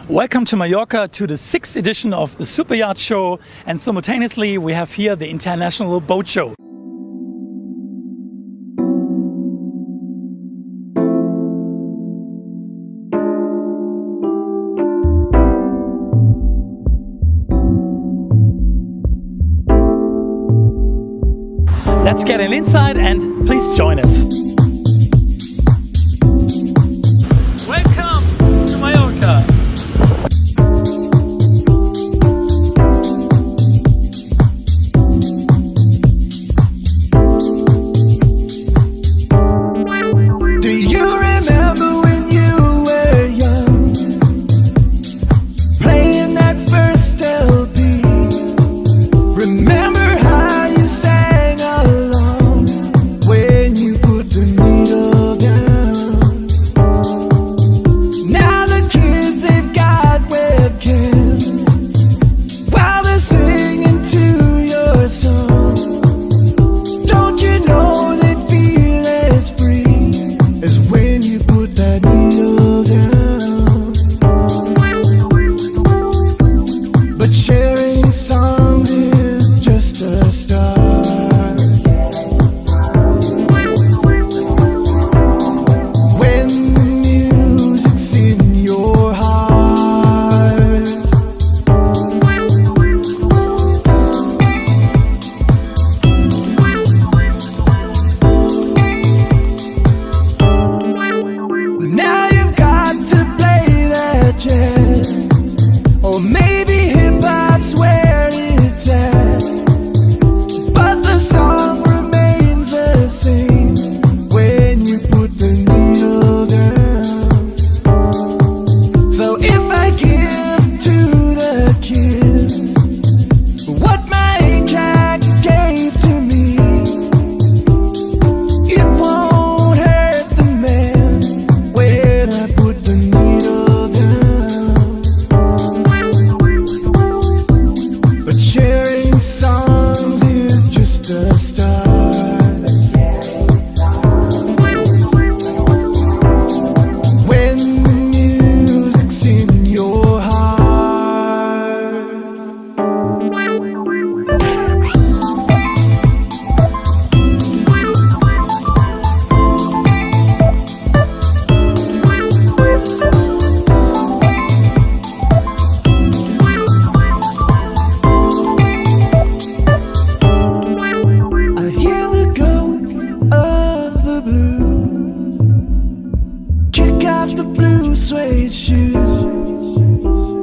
Welcome to Mallorca, to the 6th edition of the Superyacht show, and simultaneously we have here the International Boat Show. Let's get an insight and please join us. Welcome to Mallorca. Do you remember when you were young, playing that first LP? Remember how you sang along when you put the needle down? Now the kids, they've got webcams while they're singing to your song. Don't you know they feel as free as when you put that needle down? But sharing songs is just a start. When the music's in your heart, now you've got to play that jazz, or maybe hip-hop's where it's at, but the song remains the same when you put the needle down. So if I give to the kid what my Jack gave to me, it won't hurt the man when I put the needle down. But sharing songs is just a start. When the music's in your heart. I hear the ghost of the blues, kick off the blue suede shoes.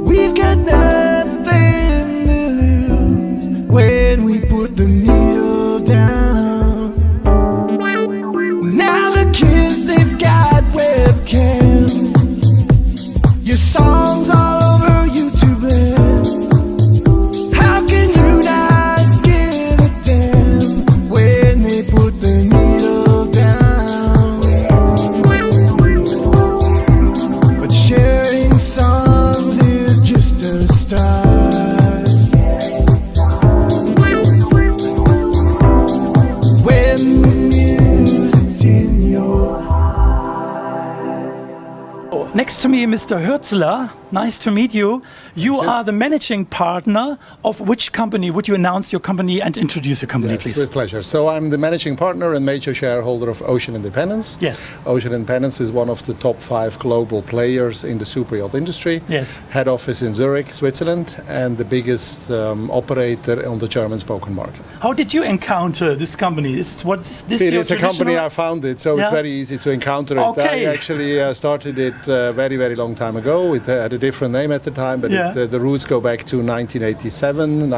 We've got nothing to lose when we put the needle down. Now the kids, they've got webcams, your songs all over YouTube land. How can you not give a damn when they put the needle down? But sharing songs is just a start. When the music's in your Next to me, Mr. Hurzeler. Nice to meet you. You are the managing partner of which company? Would you announce your company and introduce your company, Yes, please? with pleasure. So I'm the managing partner and major shareholder of Ocean Independence. Yes. Ocean Independence is one of the top 5 global players in the superyacht industry. Yes. Head office in Zurich, Switzerland, and the biggest operator on the German-spoken market. How did you encounter this company? What is this? It your is a company traditional- I founded, so it's Yeah. very easy to encounter it. Okay. I actually started it very, very long time ago. It had a different name at the time, but Yeah. the roots go back to 1987,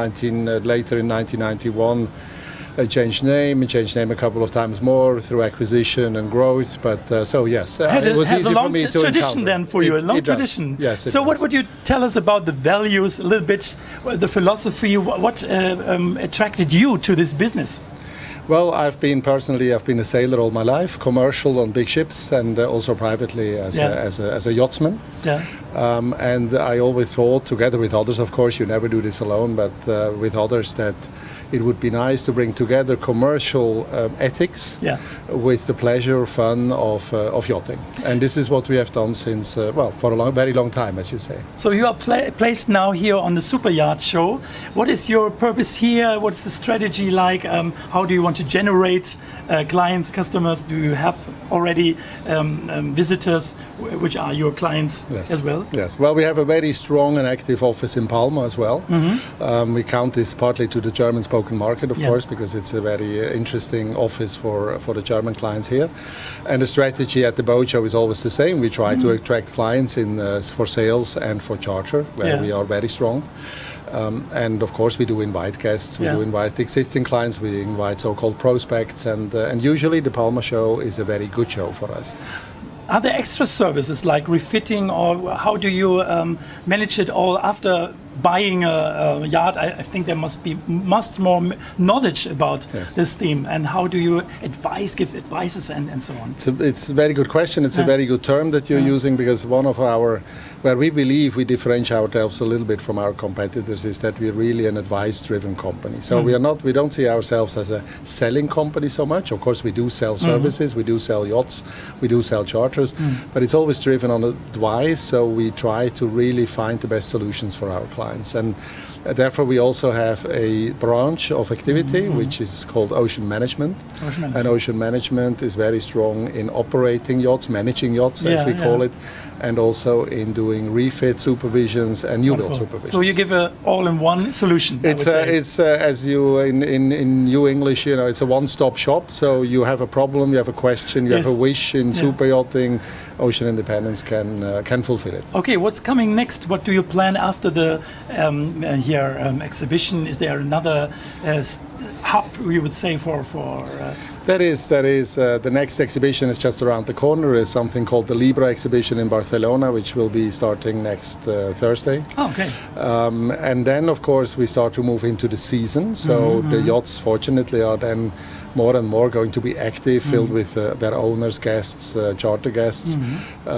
later in 1991. I changed name a couple of times more through acquisition and growth. But so yes, it was has easy a long for me to tradition encounter. then for you, a long It does. tradition. Yes. It So what does. would you tell us about the values, a little bit, the philosophy? What attracted you to this business? Well, I've been a sailor all my life, commercial on big ships, and also privately as Yeah. a yachtsman. Yeah. And I always thought, together with others, of course, you never do this alone, but with others, that it would be nice to bring together commercial ethics with the pleasure, fun of yachting. And this is what we have done since, for a very long time, as you say. So you are placed now here on the Superyacht show. What is your purpose here? What's the strategy like? How do you want to generate clients, customers? Do you have already visitors, which are your clients as well? Yes. Well, we have a very strong and active office in Palma as well. We count this partly to the German-spoken market, of course, because it's a very interesting office for the German clients here. And the strategy at the boat show is always the same. We try to attract clients for sales and for charter, where we are very strong. And of course, we do invite guests. We do invite existing clients. We invite so-called prospects, and usually the Palma show is a very good show for us. Are there extra services like refitting, or how do you manage it all after buying a yacht? I think there must be much more knowledge about this theme, and how do you give advices and so on? It's a very good question. It's a very good term that you're using, because one of where we believe we differentiate ourselves a little bit from our competitors is that we're really an advice-driven company. So we don't see ourselves as a selling company so much. Of course, we do sell services, we do sell yachts, we do sell charters, but it's always driven on advice. So we try to really find the best solutions for our clients. And therefore, we also have a branch of activity which is called ocean management. And ocean management is very strong in operating yachts, managing yachts, as we call it, and also in doing refit supervisions and new build supervisions. So you give an all-in-one solution. It's as you in New English, it's a one-stop shop. So you have a problem, you have a question, you have a wish in super yachting. Ocean Independence can fulfill it. Okay, what's coming next? What do you plan after the exhibition? Is there another hub, we would say, for? That is the next exhibition is just around the corner. Is something called the Libra exhibition in Barcelona, which will be starting next Thursday. Oh, okay. And then, of course, we start to move into the season. So the yachts, fortunately, are then more and more going to be active, filled with their owners, guests, charter guests,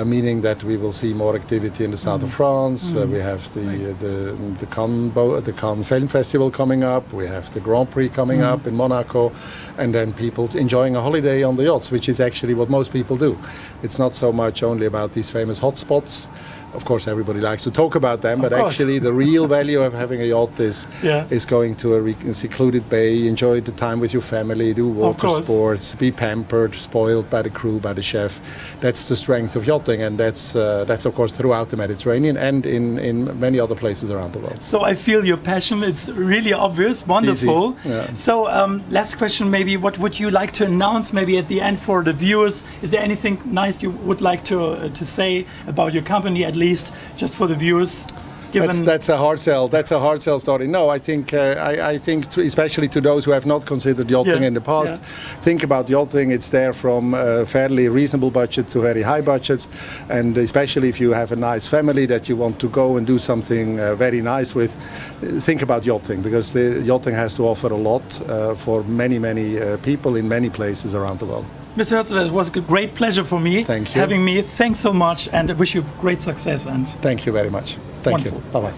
meaning that we will see more activity in the south of France. We have the Cannes Film Festival coming up. We have the Grand Prix coming up in Monaco, and then people enjoying a holiday on the yachts, which is actually what most people do. It's not so much only about these famous hotspots. Of course, everybody likes to talk about them, but actually the real value of having a yacht is going to a secluded bay, enjoy the time with your family, do water sports, be pampered, spoiled by the crew, by the chef. That's the strength of yachting, and that's of course throughout the Mediterranean and in many other places around the world. So I feel your passion. It's really obvious, wonderful. So last question, maybe, what would you like to announce maybe at the end for the viewers? Is there anything nice you would like to say about your company, at least just for the viewers? That's a hard sell. That's a hard sell story. No, I think especially to those who have not considered yachting in the past, think about yachting. It's there from fairly reasonable budget to very high budgets, and especially if you have a nice family that you want to go and do something very nice with, think about yachting, because the yachting has to offer a lot for many people in many places around the world. Mr. Hurzeler, it was a great pleasure for me having me. Thanks so much, and I wish you great success. And thank you very much. Thank you. Bye-bye.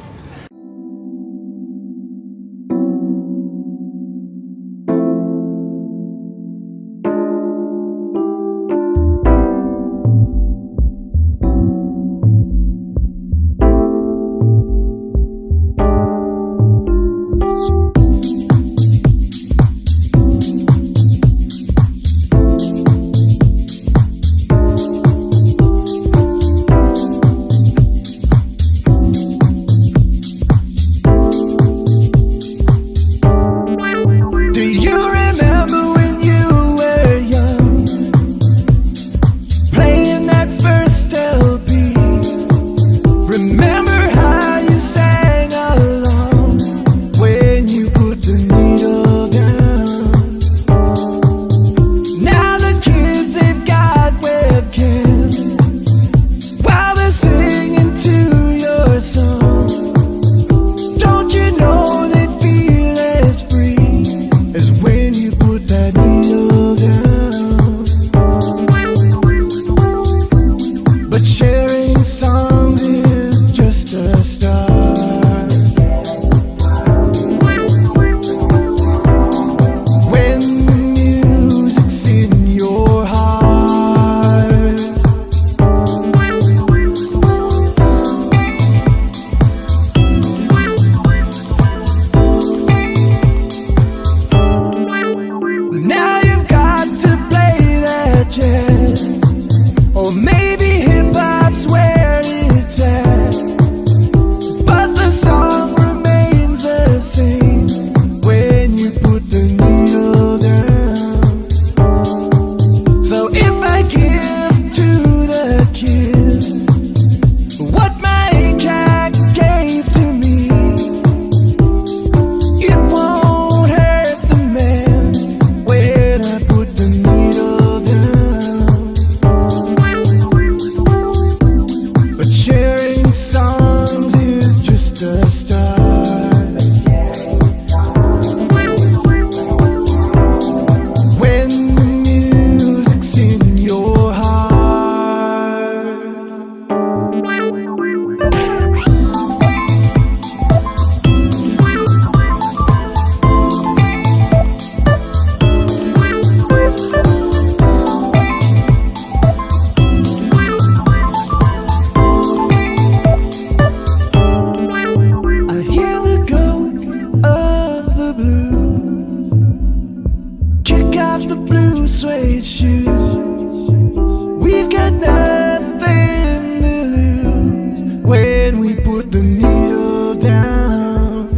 when we put the needle down.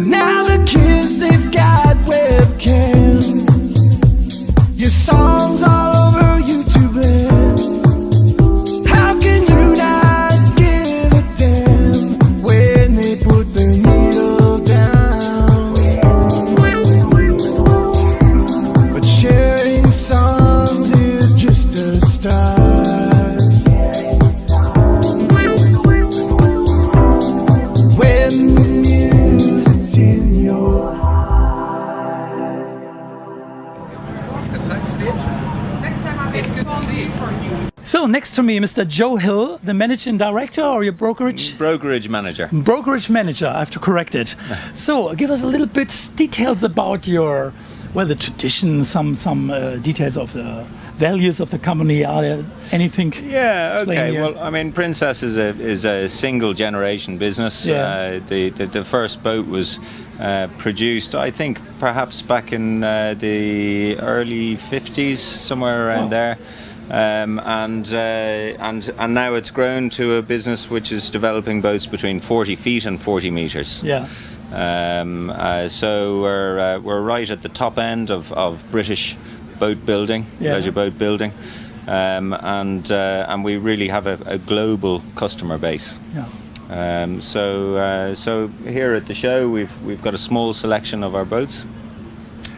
Now the kids, they've got webcams. Your songs all over YouTube land. How can you not give a damn when they put the needle down? But sharing songs is just a start. When the music's in your So next to me, Mr. Joe Hill, the managing director or your brokerage? Brokerage manager. Brokerage manager, I have to correct it. So give us a little bit details about your, well, the tradition, some details of the values of the company. Are there anything? Yeah, explain okay. here? Well, I mean, Princess is a single generation business. Yeah. The first boat was produced, I think, perhaps back in the early 50s, somewhere around there. And now it's grown to a business which is developing boats between 40 feet and 40 meters. Yeah. So we're right at the top end of British boat building, Yeah. leisure boat building, and we really have a global customer base. Yeah. So here at the show we've got a small selection of our boats,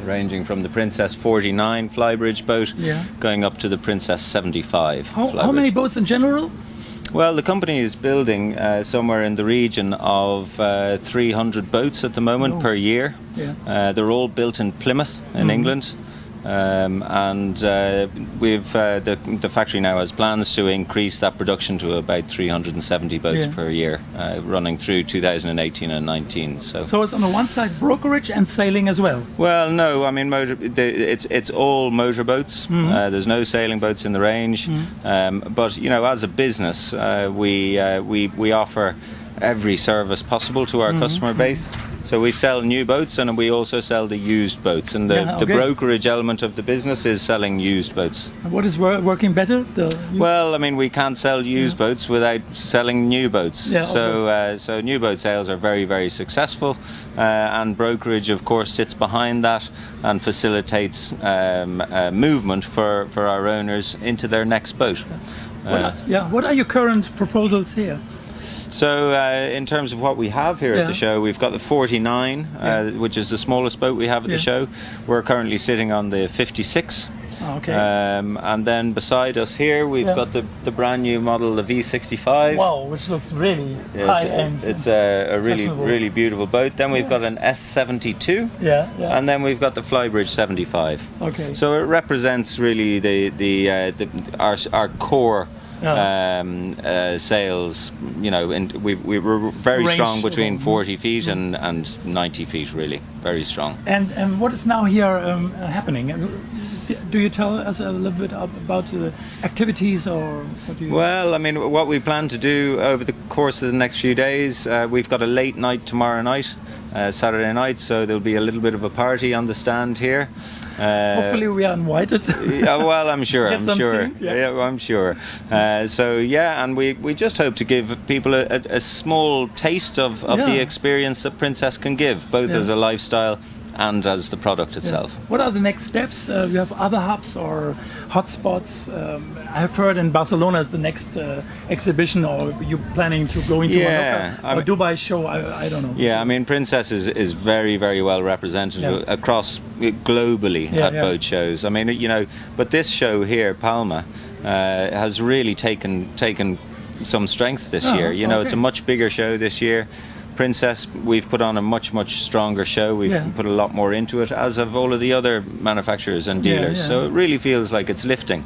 ranging from the Princess 49 flybridge boat, Yeah. going up to the Princess 75 How flybridge. many boats in general? Well, the company is building somewhere in the region of 300 boats at the moment Oh. per year. Yeah. They're all built in Plymouth in England. We've the factory now has plans to increase that production to about 370 boats Yeah. per year, running through 2018 and 19. So it's on the one side brokerage and sailing as well. Well, no, I mean it's all motor boats. There's no sailing boats in the range. But you know, as a business, we offer every service possible to our customer base. So we sell new boats and we also sell the used boats. And Yeah, the okay. brokerage element of the business is selling used boats. What is working better? Well, I mean, we can't sell used boats without selling new boats. Yeah, So new boat sales are very, very successful, and brokerage, of course, sits behind that and facilitates movement for our owners into their next boat. What are your current proposals here? So in terms of what we have here Yeah. at the show, we've got the 49, which is the smallest boat we have at Yeah. the show. We're currently sitting on the 56. Oh, okay. And then beside us here, we've Yeah. got the brand new model, the V65. Wow, which looks really Yeah, high end. It's a really, fashionable. really beautiful boat. Then we've got an S72. Yeah, yeah. And then we've got the Flybridge 75. Okay. So it represents really our core sales. You know, and we were very Range strong between of- 40 feet and 90 feet, really, very strong. And what is now here happening? Do you tell us a little bit about the activities or what do you? Well, I mean, what we plan to do over the course of the next few days, we've got a late night tomorrow night, Saturday night, so there'll be a little bit of a party on the stand here. Hopefully we are invited. Yeah, well, I'm sure. Get I'm some sure. scenes, yeah. I'm sure. So yeah, and we just hope to give people a small taste of Yeah. the experience that Princess can give, both Yeah. as a lifestyle and as the product itself. What are the next steps? You have other hubs or hotspots? I have heard in Barcelona is the next exhibition, or you planning to go into Yeah, Mallorca I or mean- Dubai show? I don't know. Yeah, I mean, Princess is very, very well represented Yeah. across globally Yeah, at yeah. boat shows. I mean, you know, but this show here, Palma, has really taken some strength this Oh, year. You know, it's okay. a much bigger show this year. Princess, we've put on a much stronger show. We've Yeah. put a lot more into it, as have all of the other manufacturers and Yeah, dealers. yeah. So it really feels like it's lifting.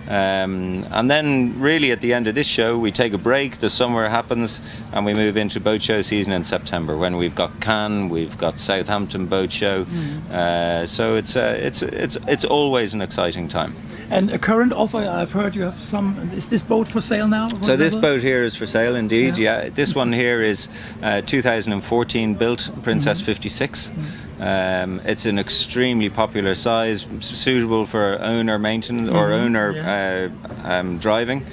And then really at the end of this show, we take a break, the summer happens, and we move into boat show season in September, when we've got Cannes, we've got Southampton Boat Show. So it's always an exciting time. And a current offer, I've heard you have some. Is this boat for sale now? So this Whatever? boat here is for sale indeed, Yeah. yeah. This one here is 2014 built Princess 56. It's an extremely popular size, suitable for owner maintenance or owner driving.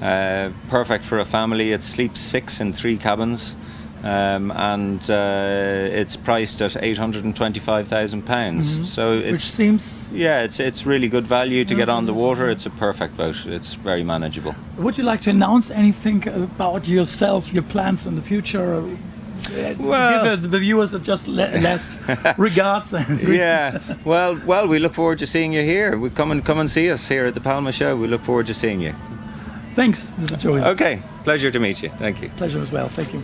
Perfect for a family. It sleeps 6 in 3 cabins. And it's priced at £825,000. So it's, which seems. Yeah, it's really good value to get on the water. It's a perfect boat. It's very manageable. Would you like to announce anything about yourself, your plans in the future? Well, give the viewers just last regards. Yeah. Well, we look forward to seeing you here. We come and see us here at the Palma show. We look forward to seeing you. Thanks, Mr. Joey. Okay. Pleasure to meet you. Thank you. Pleasure as well. Thank you.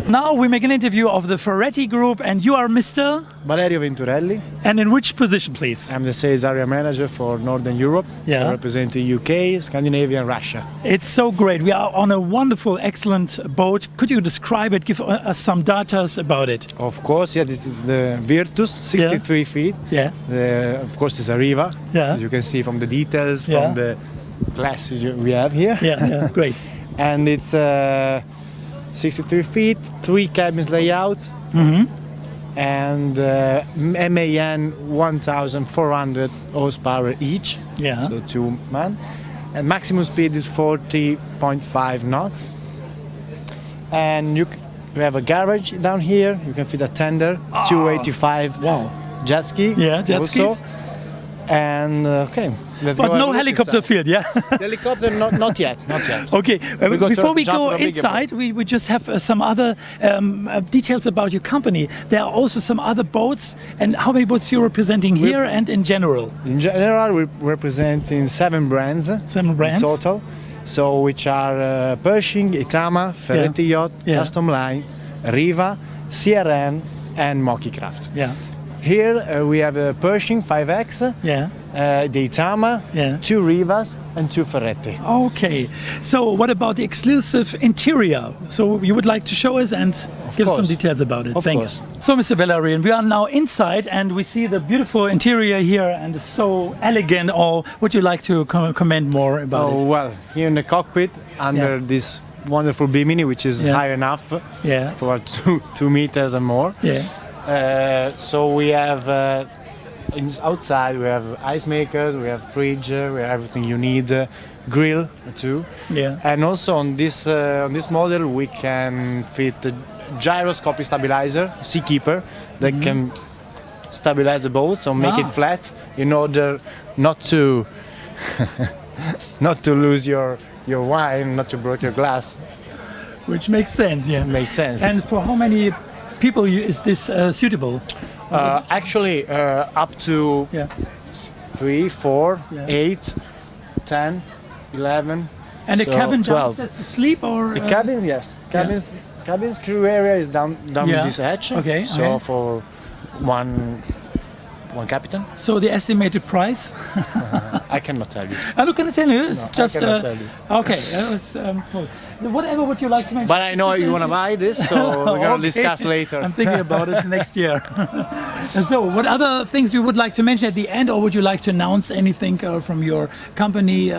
Now we make an interview of the Ferretti Group, and you are Mr. Valerio Venturelli. And in which position, please? I'm the sales area manager for Northern Europe. Yeah. So representing UK, Scandinavia and Russia. It's so great. We are on a wonderful, excellent boat. Could you describe it, give us some data about it? Of course, yeah, this is the Virtus, 63 feet. Yeah. Of course, it's a Riva, Yeah. as you can see from the details, from Yeah. the glasses we have here. Yeah, great. And it's 63 feet, 3 cabins layout, and MAN 1,400 horsepower each, Yeah. so 2 man. And maximum speed is 40.5 knots. And we have a garage down here. You can fit a tender, 285 Wow. jet ski. Yeah, jet also. skis. And okay, let's But go. no helicopter field, yeah? The helicopter, not yet, not yet. Okay, go before we jump go on a bigger inside, we just have some other details about your company. There are also some other boats, and how many boats you're representing here and in general? In general, we're representing 7 brands. 7 brands? In total. So, which are Pershing, Itama, Ferretti Yacht, Yeah. Custom Line, Riva, CRN, and Moki Craft. Yeah, Here we have a Pershing 5X, yeah. the Itama, Yeah. 2 Rivas, and 2 Ferretti. Okay, so what about the exclusive interior? So you would like to show us and give some course. details about it. Of Thanks. course. So, Mr. Valerian, we are now inside and we see the beautiful interior here and it's so elegant. Or would you like to comment more about Oh, it? well, here in the cockpit, under Yeah. this wonderful bimini, which is Yeah. high enough Yeah. for 2 meters and more. Yeah. So we have outside we have ice makers, we have fridge, we have everything you need, grill too. Yeah. And also on this model we can fit a gyroscopic stabilizer, Seakeeper, that can stabilize the boat, so make it flat in order not to not to lose your wine, not to break your glass. Which makes sense, yeah. Makes sense. And for how many people is this suitable? Actually, up to Yeah. 3, 4, Yeah. 8, 10, 11. And the so cabin 12. downstairs to sleep, or The cabins, yes. Cabins crew area is down Yeah. this hatch. Okay, So okay. for one captain. So the estimated price? I cannot tell you. I'm not going to tell you. It's No, I just cannot tell you. okay. Whatever would you like to mention? But I know you want to buy this, so we're going to discuss later. I'm thinking about it next year. And so, what other things you would like to mention at the end, or would you like to announce anything from your company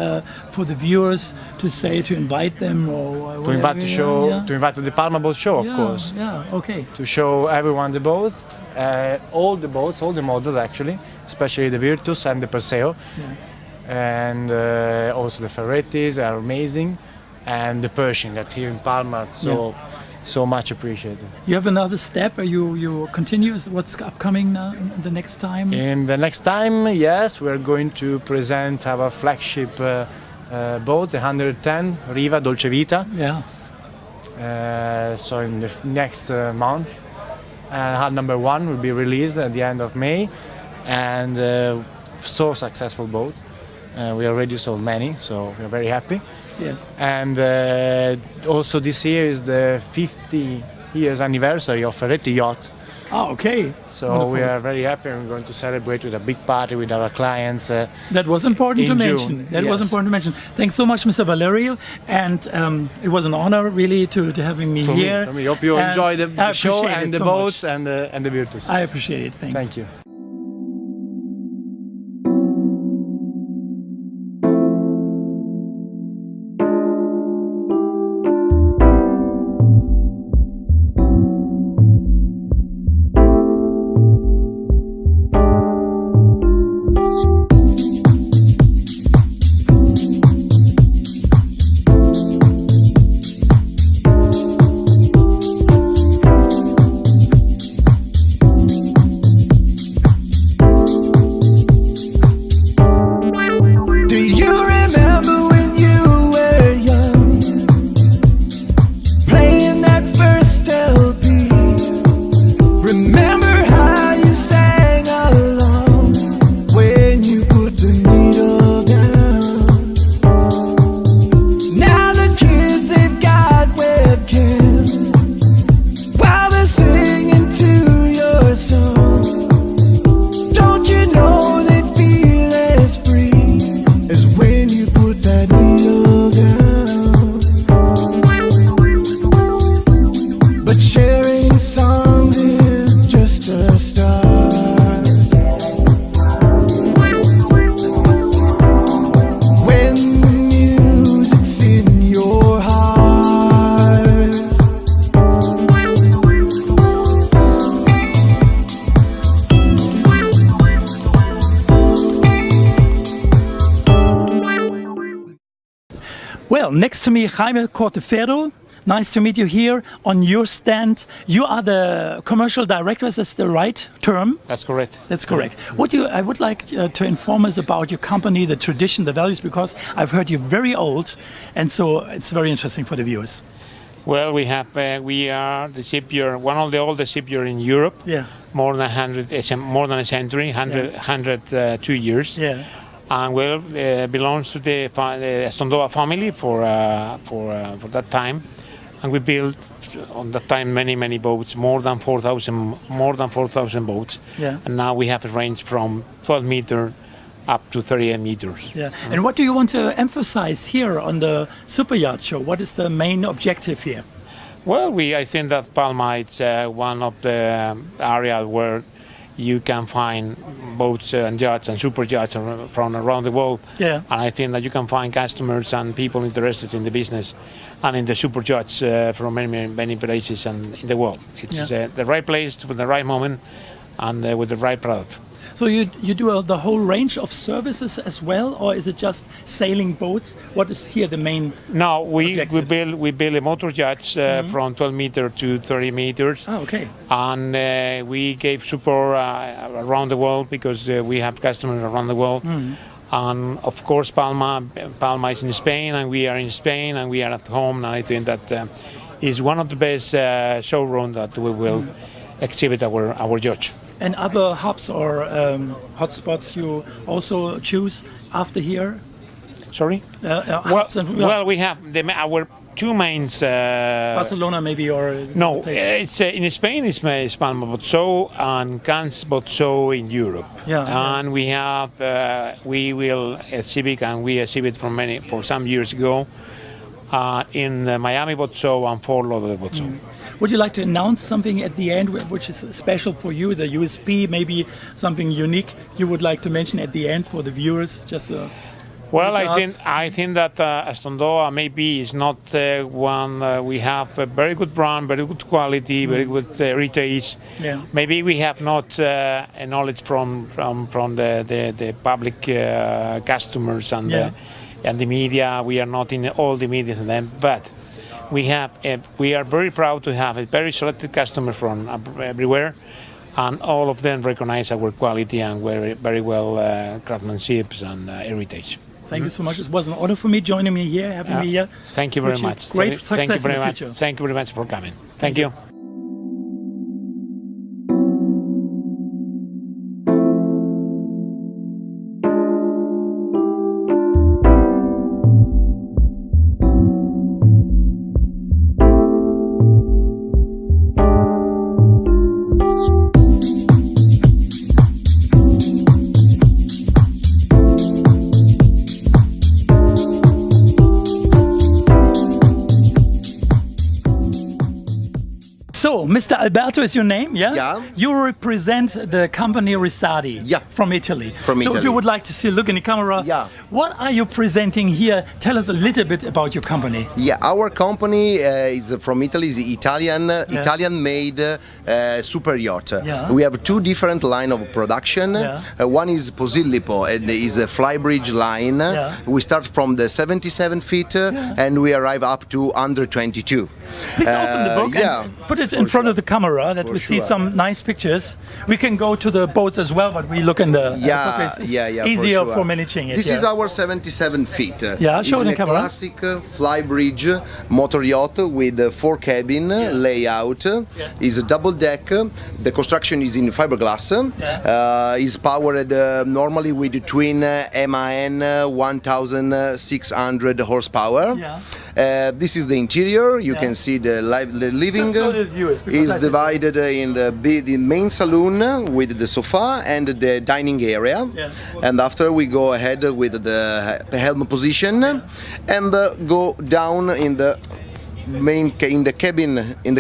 for the viewers to say, to invite them, or To invite the show, Yeah. to invite to the Palma boat show, of Yeah, course. Yeah. Okay. To show everyone the boats, all the boats, all the models actually, especially the Virtus and the Perseo, and also the Ferrettis are amazing, and the Pershing that here in Palma is so much appreciated. You have another step. You continue. What's upcoming now, the next time? In the next time, yes, we're going to present our flagship boat, the 110 Riva Dolce Vita. Yeah. So in the next month, hull number 1 will be released at the end of May, and so successful boat. We already sold many, so we're very happy. Yeah. And also this year is the 50 years anniversary of Ferretti Yacht. Oh, okay. So Wonderful. we are very happy, and we're going to celebrate with a big party with our clients. That was important to in mention. June, That was yes. important to mention. Thanks so much, Mr. Valerio, and it was an honor really to having me For here. me. Hope you And enjoy the I show appreciate and it the so boats much. and the Virtus. I appreciate it. Thanks. Thank you. Do you remember when you were young, playing that first LP? Remember how you sang along when you put the needle down? Now the kids, they've got webcams while they're singing to your song. Don't you know they feel as free as when you put that needle down? But sharing songs is just a start. When the music's in your heart. Well, next to me, Jaime Corteferro. Nice to meet you here on your stand. You are the commercial director. Is that the right term? That's correct. That's correct. I would like to inform us about your company, the tradition, the values, because I've heard you're very old, and so it's very interesting for the viewers. Well, we are the shipyard, one of the oldest shipyards in Europe. Yeah. More than more than a century, 102 years. Yeah. And belongs to the Stondoa family for that time, and we built on that time many boats, more than 4,000 boats. Yeah. And now we have a range from 12 meters up to 38 meters. Yeah. And what do you want to emphasize here on the Superyacht show? What is the main objective here? Well, I think that Palma is one of the areas where you can find boats and yachts and super yachts from around the world. Yeah. And I think that you can find customers and people interested in the business and in the super yachts from many places and in the world. It's the right place for the right moment and with the right product. So you do the whole range of services as well, or is it just sailing boats? What is here the main? No, we objective? build a motor yachts from 12 meters to 30 meters. Oh, okay. And we gave support around the world because we have customers around the world. And of course, Palma is in Spain, and we are in Spain, and we are at home. And I think that is one of the best showroom that we will exhibit our yacht. And other hubs or hotspots you also choose after here? Sorry. Hubs and, Well, we have our two main. Barcelona maybe or No, place? it's in Spain. It's Palma Boat Show and Cannes Boat Show in Europe. Yeah, And we have we will exhibit, and we exhibit for some years ago in the Miami Boat Show and Fort Lauderdale Boat Show. Would you like to announce something at the end which is special for you, the USP, maybe something unique you would like to mention at the end for the viewers? Just Well, regards. I think that Astondoa maybe is not one. We have a very good brand, very good quality, very good retail. Yeah. Maybe we have not a knowledge from the public customers and the media. We are not in all the media and them, but we are very proud to have a very selected customer from everywhere, and all of them recognize our quality and very well craftsmanship and heritage. Thank you so much. It was an honor for me joining me here, having me here. Thank you very Wish you much. Great Thank success you very in the much. future. Thank you very much for coming. Thank you. So, Mr. Alberto is your name, yeah? Yeah. You represent the company Risardi Yeah. from Italy. From so if Italy. you would like to see, look in the camera, Yeah. what are you presenting here? Tell us a little bit about your company. Yeah, our company is from Italy, is Italian-made Superyacht. Yeah. We have two different line of production. Yeah. One is Posillipo, and is a flybridge line. Yeah. We start from the 77 feet and we arrive up to under 22. Please open the book yeah, and put it in front of the camera that we see sure. some nice pictures. We can go to the boats as well, but we look in the it's easier for managing it. This yeah. is our 77 feet. Yeah, show It's the camera. a classic flybridge motor yacht with a 4-cabin layout. Is a double deck. The construction is in fiberglass. Is powered normally with twin MAN 1600 horsepower. Yeah. This is the interior. You can see the living. Just show the viewers, because I Is think- divided in the main saloon with the sofa and the dining area. Yeah. And after we go ahead with the helm position and go down in the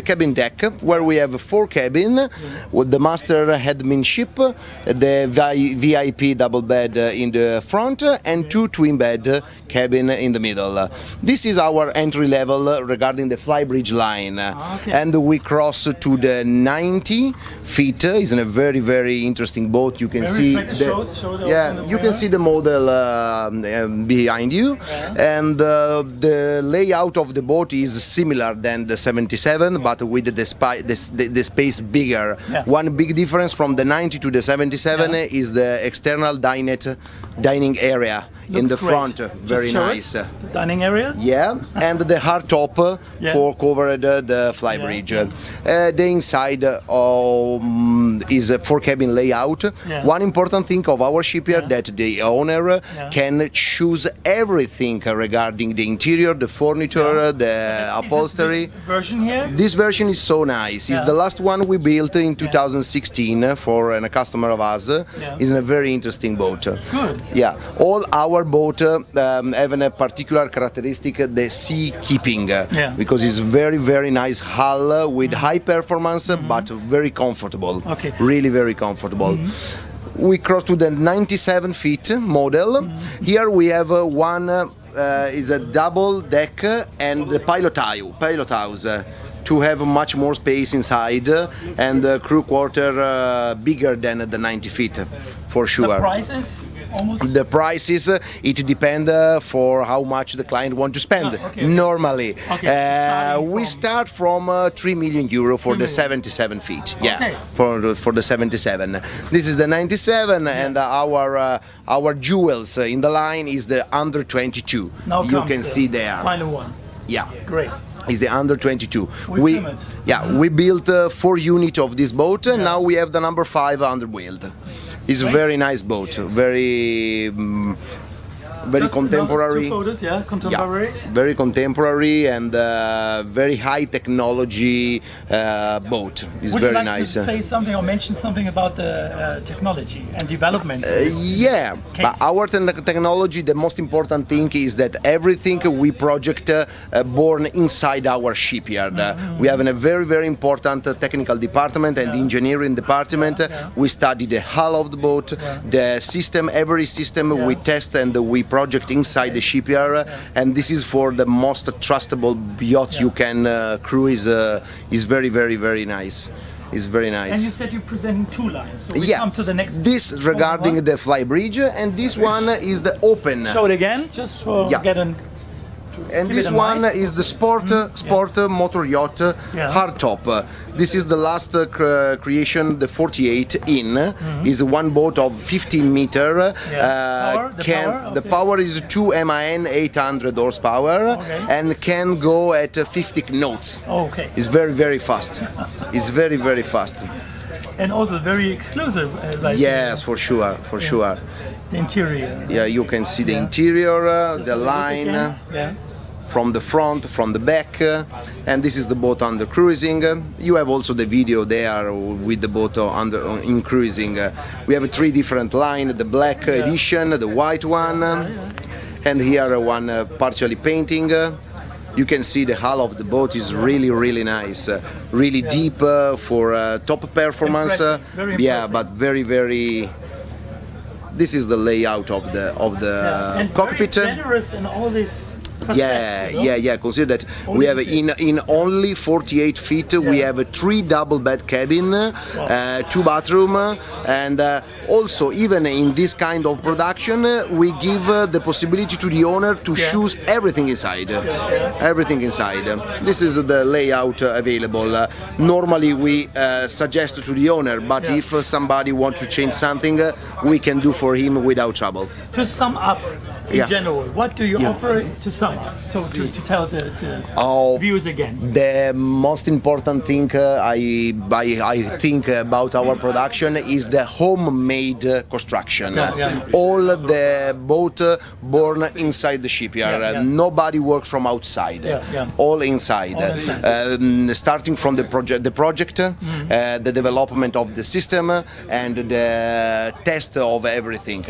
cabin deck, where we have 4 cabin with the master headmanship, the VIP double bed in the front, and 2 twin bed cabin in the middle. This is our entry level regarding the flybridge line. And we cross to the 90 feet. It's a very interesting boat. You can Very see show the you can see the model behind you, and the layout of the boat is similar than the 77, but with the space bigger. Yeah. One big difference from the 90 to the 77 is the external dining area in Looks the great. front. Just Very show it. nice. The dining area. Yeah, and the hard top Yeah. for cover the flybridge. The inside is a 4-cabin layout. Yeah. One important thing of our shipyard that the owner can choose everything regarding the interior, the furniture, the upholstery. Version here. This version is so nice. It's the last one we built in 2016 for a customer of us. It's a very interesting boat. Good. Yeah, all our boat have a particular characteristic, the sea keeping, because it's very nice hull with high performance, but very comfortable. Okay. Really very comfortable. We cross to the 97 feet model. Here we have one is a double deck and the pilot house. To have much more space inside and the crew quarter bigger than the 90 feet, for sure. The prices almost. The prices, it depends for how much the client want to spend. Normally, we start from 3 million euro for the 77 feet. Yeah, for the 77. This is the 97, and our jewels in the line is the under 22. Now you comes can the see there. Final one. Yeah. Great. Is the under 22. We built 4 units of this boat. Now we have the number 5 under build. It's a very nice boat. Very very Just contemporary. another 2 photos, yeah, contemporary. Yeah, very contemporary and very high technology boat. It's Would very you like nice. to say something or mention something about the technology and developments? Yeah, but our technology, the most important thing is that everything we project born inside our shipyard. We have a very important technical department and engineering department. We study the hull of the boat, the system, every system we test and we project inside the shipyard, and this is for the most trustable yacht you can cruise. Is very nice. It's very nice. And you said you're presenting 2 lines, so we Yeah, come to the next. this regarding the fly bridge, and this one is the open. Show it again, just for getting. And Give this it a one mic. is the sport motor yacht hardtop. This is the last creation, the 48 in. Is one boat of 15 meter. The power is 2 MAN 800 horsepower and can go at 50 knots. Okay. It's very fast. It's very fast. And also very exclusive, as I Yes, see. for sure. The interior. Yeah, you can see the interior, the line. Yeah. From the front, from the back, and this is the boat under cruising. You have also the video there with the boat in cruising. We have 3 different lines: the black edition, the white one, and here one partially painting. You can see the hull of the boat is really nice, really deep for top performance. Very Yeah, impressive. but very. This is the layout of the And cockpit. very generous in all this. Yeah. Consider that we have in only 48 feet. We have a 3 double bed cabin, 2 bathroom, and also even in this kind of production, we give the possibility to the owner to choose everything inside. Everything inside. This is the layout available. Normally we suggest to the owner, but if somebody wants to change something, we can do for him without trouble. To sum up, in general, what do you offer to sum up? So to tell the viewers again. The most important thing I think about our production is the homemade construction. All the boat born inside the shipyard. Nobody works from outside. All inside. Starting from the project, the development of the system, and the test of everything.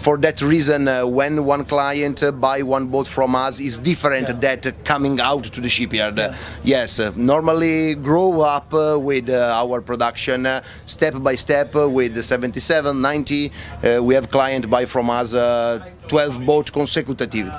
For that reason, when one client buy one boat from us, is different that coming out to the shipyard. Yes, normally grow up with our production step by step with the 77, 90. We have client buy from us 12 boats consecutive.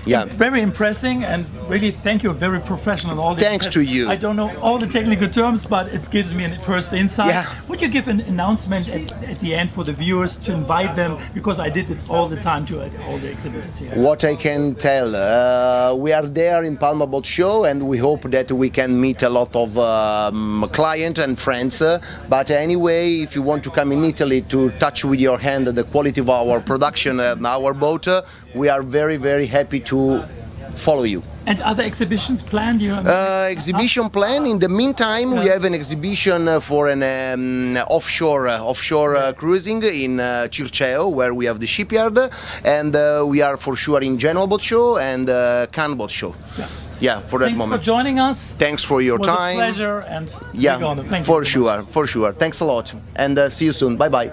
Yeah. Very impressive, and really thank you. Very professional. All Thanks to you. I don't know all the technical terms, but it gives me a first insight. Yeah. Would you give an announcement at the end for the viewers to invite them? Because I did it all the time to all the exhibitors here. What I can tell, we are there in Palma Boat Show, and we hope that we can meet a lot of clients and friends. But anyway, if you want to come in Italy to touch with your hand the quality of our production and our boat, we are very happy to follow you. And other exhibitions planned? Exhibition plan. In the meantime, we have an exhibition for an offshore cruising in Circeo, where we have the shipyard, and we are for sure in Genoa Boat Show and Cannes Boat Show. Yeah, for that Thanks moment. for joining us. Thanks for your It was time. a pleasure, and Yeah, big honor. Thank for you. sure. Thanks a lot, and see you soon. Bye bye.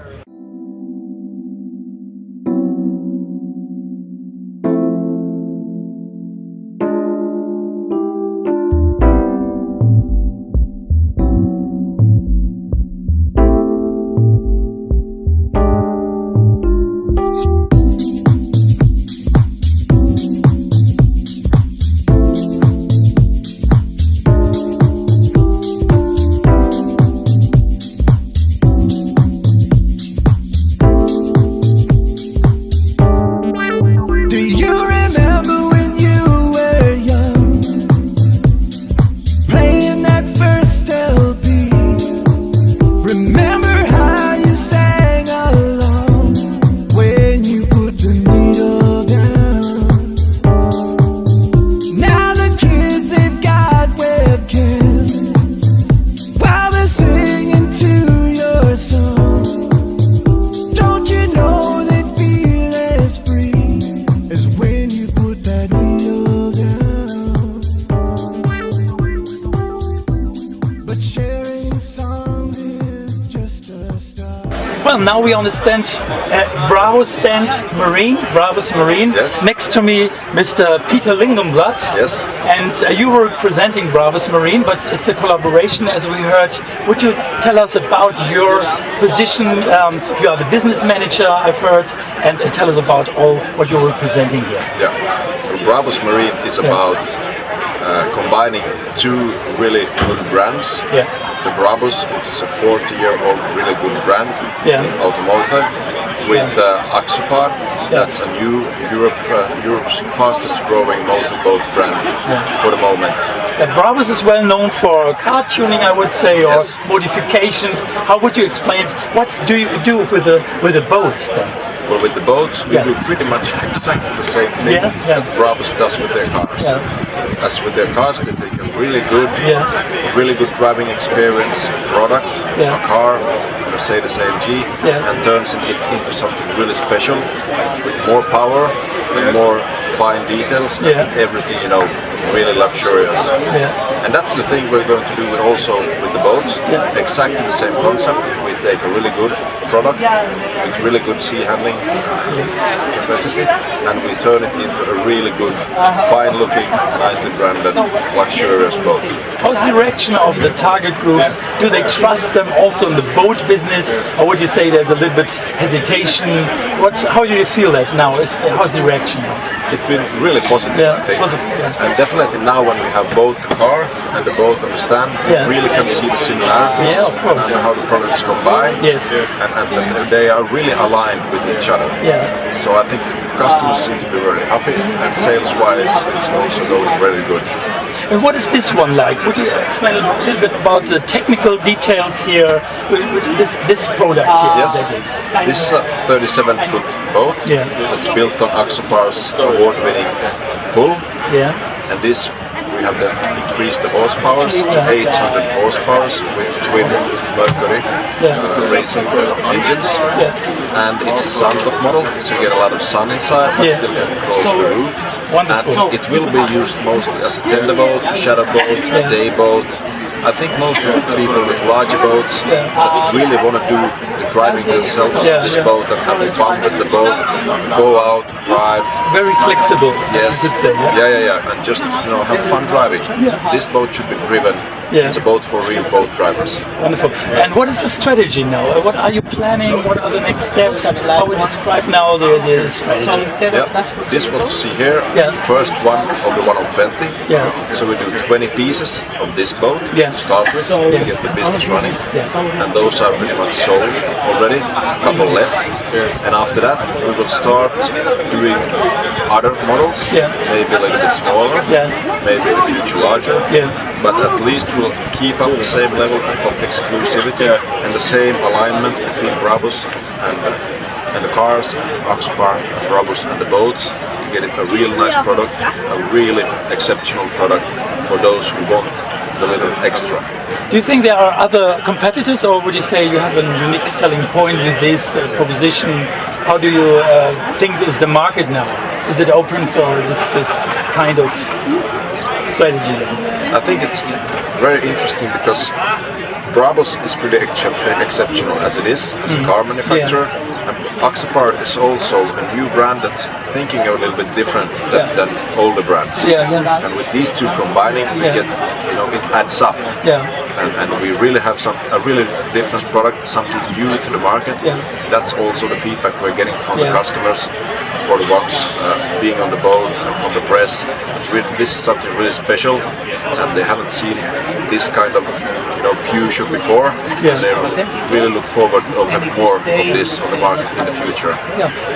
now we on the stand, Bravo stand Marine, Bravo's Marine. Yes. Next to me, Mr. Peter Lingenblatt. Yes. And you were presenting Bravo's Marine, but it's a collaboration, as we heard. Would you tell us about your position? You are the business manager, I've heard, and tell us about all what you were presenting here. Yeah. Bravo's Marine is about combining two really good brands. Yeah. The Brabus, it's a 40-year-old really good brand in automotive. With Axopar, that's a new Europe's fastest growing motorboat brand for the moment. Brabus is well known for car tuning, I would say, or modifications. How would you explain it? What do you do with the boats then? Well, with the boats, we do pretty much exactly the same thing that Brabus does with their cars. As with their cars, they take a really good driving experience product, a car, Mercedes AMG, and turns it into something really special with more power, with more fine details, and everything, really luxurious. And that's the thing we're going to do also with the boats. Exactly the same concept. We take a really good product with really good sea handling capacity, and we turn it into a really good, fine-looking, nicely branded, luxurious boat. How's the reaction of the target groups? Do they trust them also in the boat business, or would you say there's a little bit hesitation? How do you feel that now? How's the reaction now? It's been really positive, I think. And definitely now when we have both the car and the boat on the stand, we really can see the similarities and how the products combine, and they are really aligned with each other. So I think customers seem to be very happy, and sales-wise it's also going very good. And what is this one like? Would you explain a little bit about the technical details here with this product here? Yes, this is a 37-foot boat that's built on Axopar's award-winning hull. And this, we have then increased the horsepower to 800 horsepower with twin Mercury racing engines. And it's a sun-top model, so you get a lot of sun inside, but still get close to the roof. Wonderful. And it will be used mostly as a tender boat, shadow boat, day boat. I think most of the people with larger boats that really want to do the driving themselves this boat and have fun with the boat, go out, drive. Very flexible. Yes. And just have fun driving. This boat should be driven. It's a boat for real boat drivers. Wonderful. And what is the strategy now? What are you planning? What are the next steps? How would you describe now the strategy? This what you see here is the first one of the 120. So we do 20 pieces of this boat to start with, to get the business running. And those are pretty much sold already, a couple left. And after that we will start doing other models, maybe a little bit smaller, maybe in the future larger. But at least we'll keep up the same level of exclusivity and the same alignment between Brabus and the cars, Axopar, Brabus and the boats, to get it a real nice product, a really exceptional product for those who want the little extra. Do you think there are other competitors, or would you say you have a unique selling point with this proposition? How do you think is the market now? Is it open for this kind of strategy? I think it's very interesting because Brabus is pretty exceptional as it is, as a car manufacturer. And Axopar is also a new brand that's thinking a little bit different than older brands. And with these two combining, we get, it adds up. And we really have a really different product, something new to the market. That's also the feedback we're getting from the customers, for the ones being on the boat and from the press. This is something really special, and they haven't seen this kind of fusion before. And they really look forward to having more of this on the market in the future.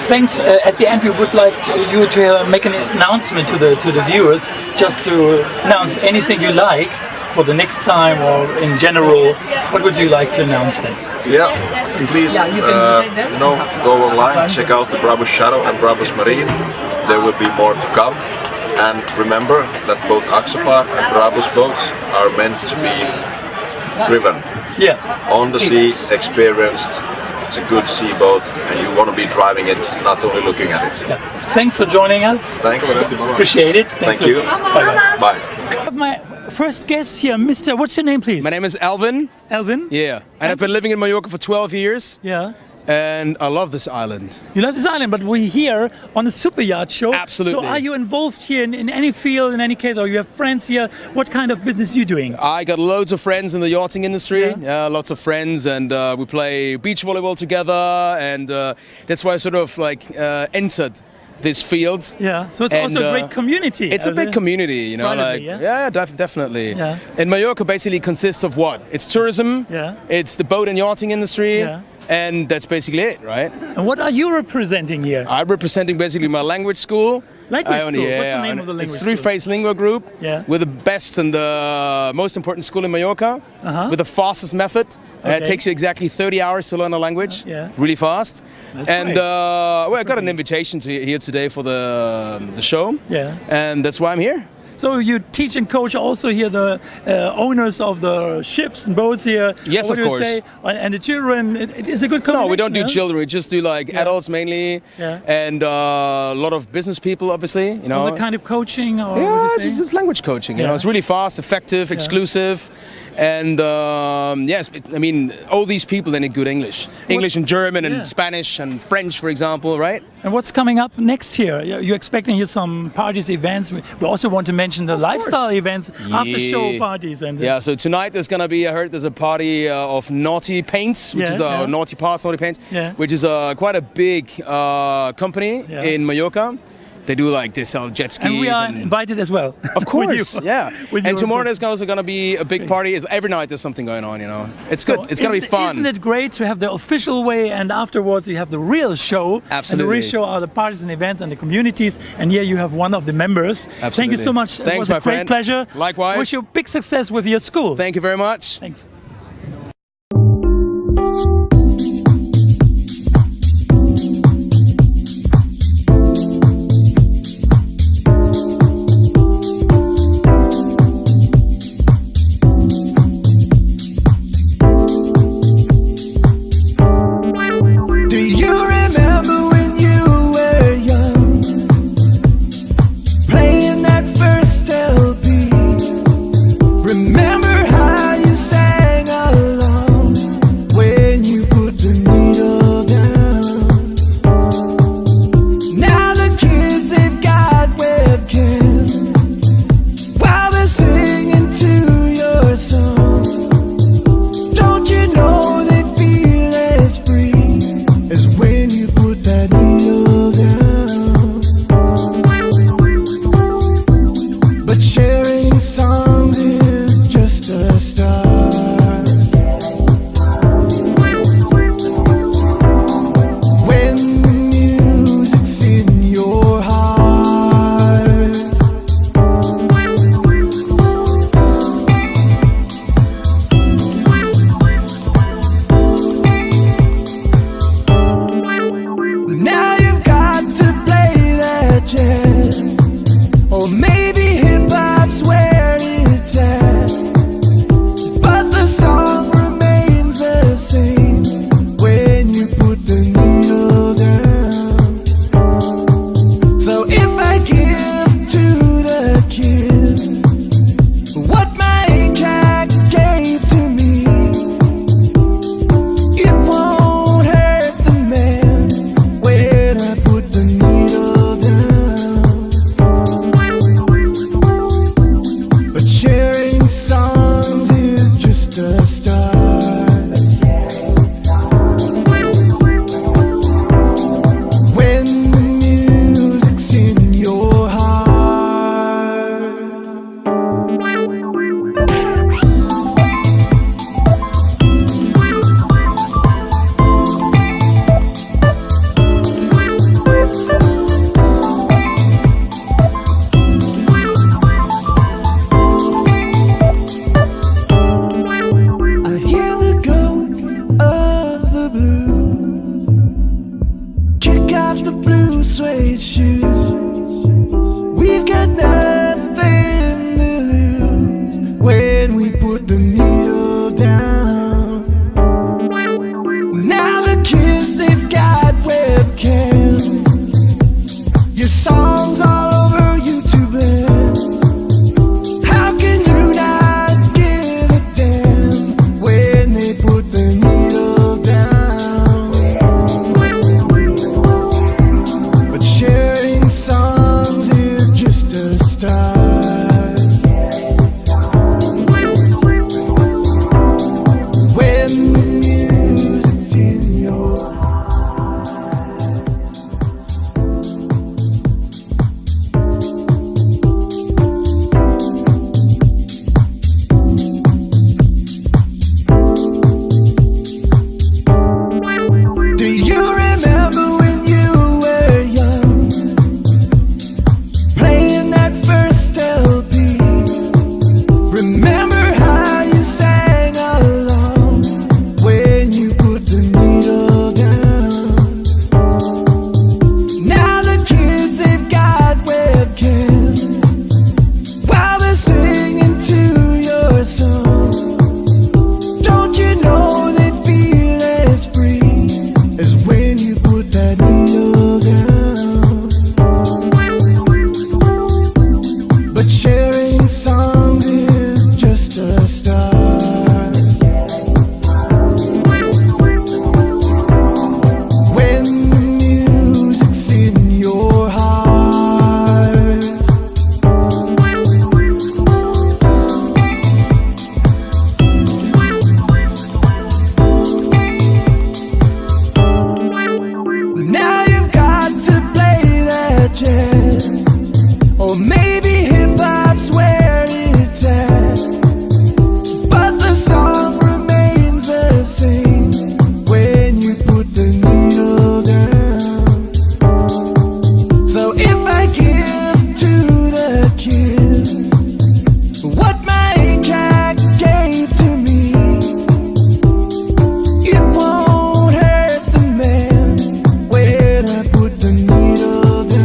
Thanks. At the end, we would like you to make an announcement to the viewers, just to announce anything you like for the next time, or in general. What would you like to announce then? Please go online, check out the Brabus Shadow and Brabus Marine. There will be more to come. And remember that both Axopar and Brabus boats are meant to be driven. On the sea, experienced. It's a good sea boat, and you want to be driving it, not only looking at it. Thanks for joining us. Thanks. Appreciate it. Thank you. Bye-bye. Bye. I have my first guest here, Mr. What's your name, please? My name is Alvin. Alvin? Yeah. And I've been living in Mallorca for 12 years. Yeah. and I love this island. You love this island, but we're here on the Superyacht show. Absolutely. So are you involved here in any field, in any case, or you have friends here? What kind of business are you doing? I got loads of friends in the yachting industry, Yeah. lots of friends, and we play beach volleyball together, and that's why I sort of entered this field. Yeah, so it's And, also a great community. It's a big community, you know, Privately, definitely. Yeah. And Mallorca basically consists of what? It's tourism, Yeah. it's the boat and yachting industry, Yeah. and that's basically it, right? And what are you representing here? I'm representing basically my language school. Language I school? What's the name of the language It's school? Three-Phase Lingua Group. Yeah. We're the best and the most important school in Mallorca. Uh-huh. With the fastest method. Okay. It takes you exactly 30 hours to learn a language. Yeah. Really fast. That's and great. I got an invitation to here today for the show. Yeah. And that's why I'm here. So you teach and coach also here the owners of the ships and boats here. Yes, what of do you course. say? And the children. It is a good combination. No, we don't do yeah? children. We just do adults mainly. Yeah. And a lot of business people, obviously. You know. Was it kind of coaching or Yeah, what it's do you say? just language coaching. You Yeah. know, it's really fast, effective, exclusive, and yes, I mean, all these people they need good English, English and German and Yeah. Spanish and French, for example, right? And what's coming up next year? You're expecting here some parties, events. We also want to mention the lifestyle events, after show Yeah. parties, and Yeah, so tonight there's gonna be, I heard there's a party of Naughty Paints, which Yeah, is yeah. Naughty Parts, Naughty Paints, Yeah. which is quite a big company Yeah. in Mallorca. They do they sell jet skis. and we are invited as well. Of course, yeah. with And you. tomorrow there's also going to be a big party. Every night there's something going on, you know. It's good. It's going to be fun. Isn't it great to have the official way and afterwards you have the real show? And the Absolutely. real show are the parties and events and the communities. And here you have one of the members. Thank you Absolutely. so much. It Thanks, was a my great friend. pleasure. Likewise. Wish you big success with your school. Thank you very much. Thanks. Do you remember when you were young, playing that first LP? Remember how you sang along when you put the needle down? Now the kids, they've got webcams while they're singing to your song. Don't you know they feel as free as when you put that needle down? But sharing songs is just a start. When the music's in your heart, now you've got to play that jazz, or maybe hip hop's where it's at. But the song remains the same when you put the needle down. So if I give to the kid what my cat gave to me, it won't hurt the man when I put the needle down. But sharing songs is just a start. When the music's in your heart. I hear the ghost of the blues kick off the blue suede shoes. We've got nothing to lose when we put the needle down. Now the kids, they've got webcams, your songs all over YouTube land. How can you not give a damn when they put the needle down? jet. Or maybe hip hop's where it's at. But the song remains the same when you put the needle down. So if I give to the kid what my cat gave to me, it won't hurt the man when I put the needle down.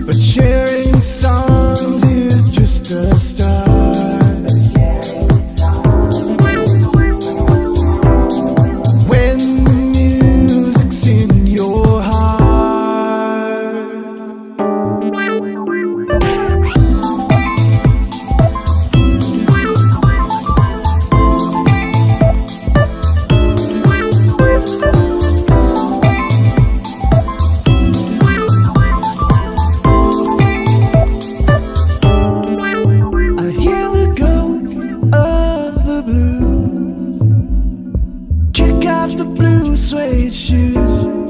But sharing songs is just a start. When the music's in your heart. I hear the ghost of the blues kick off the blue suede shoes.